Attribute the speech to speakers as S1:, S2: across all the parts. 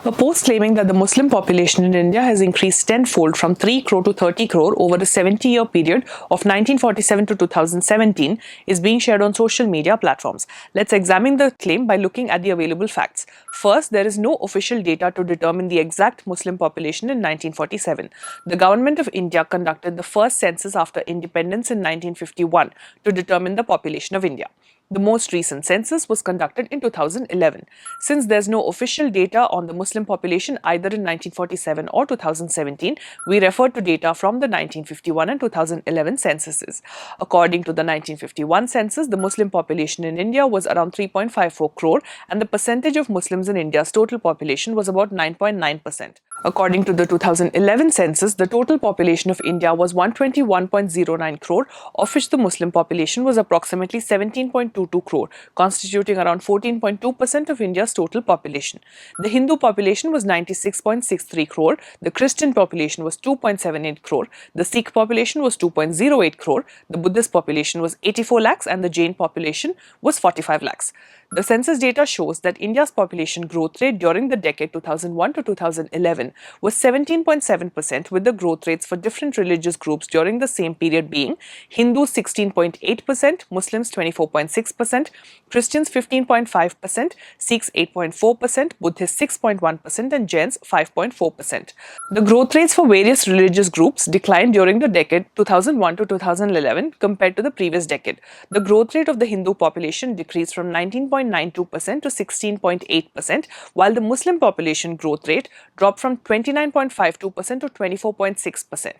S1: A post claiming that the Muslim population in India has increased tenfold from 3 crore to 30 crore over a 70-year period of 1947 to 2017 is being shared on social media platforms. Let's examine the claim by looking at the available facts. First, there is no official data to determine the exact Muslim population in 1947. The Government of India conducted the first census after independence in 1951 to determine the population of India. The most recent census was conducted in 2011. Since there's no official data on the Muslim population either in 1947 or 2017, we refer to data from the 1951 and 2011 censuses. According to the 1951 census, the Muslim population in India was around 3.54 crore and the percentage of Muslims in India's total population was about 9.9%. According to the 2011 census, the total population of India was 121.09 crore, of which the Muslim population was approximately 17.22 crore, constituting around 14.2% of India's total population. The Hindu population was 96.63 crore, the Christian population was 2.78 crore, the Sikh population was 2.08 crore, the Buddhist population was 84 lakhs and the Jain population was 45 lakhs. The census data shows that India's population growth rate during the decade 2001 to 2011 was 17.7%, with the growth rates for different religious groups during the same period being Hindus 16.8%, Muslims 24.6%, Christians 15.5%, Sikhs 8.4%, Buddhists 6.1% and Jains 5.4%. The growth rates for various religious groups declined during the decade 2001 to 2011 compared to the previous decade. The growth rate of the Hindu population decreased from 19.92% to 16.8%, while the Muslim population growth rate dropped from 29.52% to 24.6%.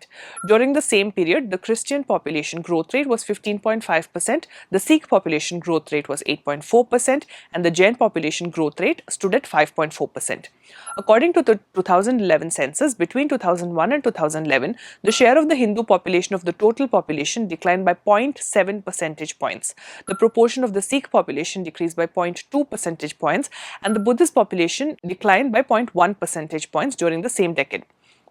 S1: During the same period, the Christian population growth rate was 15.5%, the Sikh population growth rate was 8.4%, and the Jain population growth rate stood at 5.4%. According to the 2011 census, between 2001 and 2011, the share of the Hindu population of the total population declined by 0.7 percentage points. The proportion of the Sikh population decreased by 0.2 percentage points, and the Buddhist population declined by 0.1 percentage points during the same decade.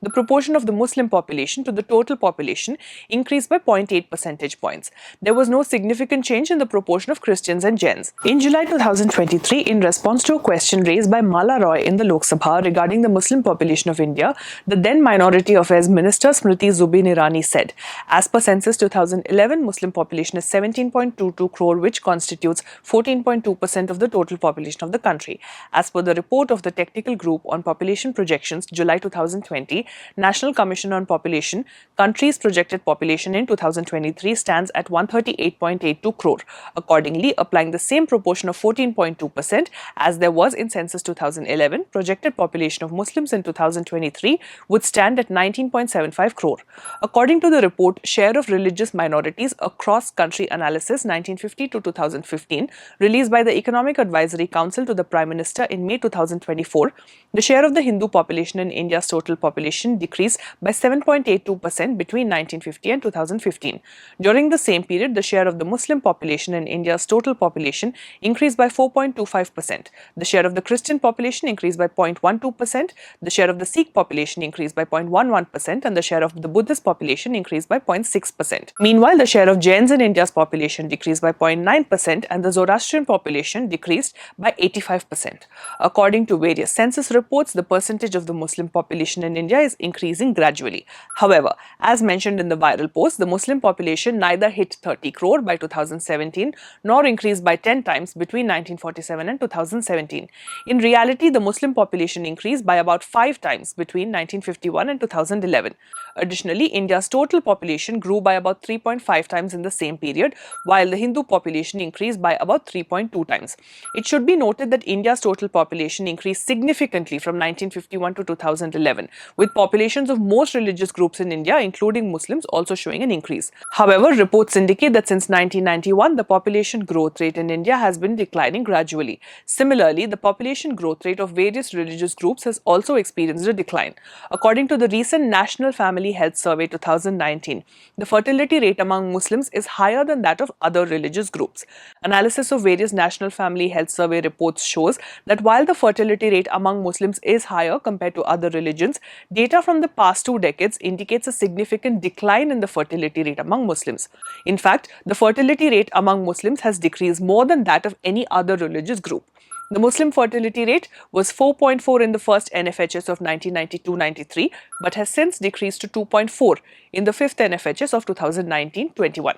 S1: The proportion of the Muslim population to the total population increased by 0.8 percentage points. There was no significant change in the proportion of Christians and Jains. In July 2023, in response to a question raised by Mala Roy in the Lok Sabha regarding the Muslim population of India, the then Minority Affairs Minister Smriti Zubin Irani said, as per Census 2011, Muslim population is 17.22 crore, which constitutes 14.2% of the total population of the country. As per the report of the Technical Group on Population Projections, July 2020, National Commission on Population, country's projected population in 2023 stands at 138.82 crore. Accordingly, applying the same proportion of 14.2% as there was in Census 2011, projected population of Muslims in 2023 would stand at 19.75 crore. According to the report, Share of Religious Minorities Across Country Analysis 1950 to 2015, released by the Economic Advisory Council to the Prime Minister in May 2024, the share of the Hindu population in India's total population decreased by 7.82% between 1950 and 2015. During the same period, the share of the Muslim population in India's total population increased by 4.25%. The share of the Christian population increased by 0.12%, the share of the Sikh population increased by 0.11%, and the share of the Buddhist population increased by 0.6%. Meanwhile, the share of Jains in India's population decreased by 0.9% and the Zoroastrian population decreased by 85%. According to various census reports, the percentage of the Muslim population in India is increasing gradually. However, as mentioned in the viral post, the Muslim population neither hit 30 crore by 2017 nor increased by 10 times between 1947 and 2017. In reality, the Muslim population increased by about 5 times between 1951 and 2011. Additionally, India's total population grew by about 3.5 times in the same period, while the Hindu population increased by about 3.2 times. It should be noted that India's total population increased significantly from 1951 to 2011, with populations of most religious groups in India, including Muslims, also showing an increase. However, reports indicate that since 1991, the population growth rate in India has been declining gradually. Similarly, the population growth rate of various religious groups has also experienced a decline. According to the recent National Family Health Survey 2019, the fertility rate among Muslims is higher than that of other religious groups. Analysis of various National Family Health Survey reports shows that while the fertility rate among Muslims is higher compared to other religions, data from the past 2 decades indicates a significant decline in the fertility rate among Muslims. In fact, the fertility rate among Muslims has decreased more than that of any other religious group. The Muslim fertility rate was 4.4 in the first NFHS of 1992-93 but has since decreased to 2.4 in the fifth NFHS of 2019-21.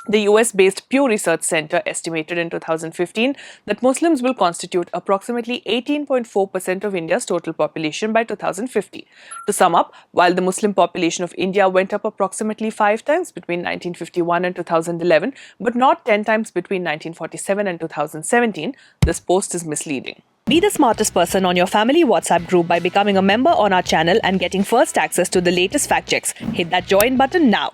S1: The US-based Pew Research Center estimated in 2015 that Muslims will constitute approximately 18.4% of India's total population by 2050. To sum up, while the Muslim population of India went up approximately 5 times between 1951 and 2011, but not 10 times between 1947 and 2017, this post is misleading. Be the smartest person on your family WhatsApp group by becoming a member on our channel and getting first access to the latest fact checks. Hit that join button now.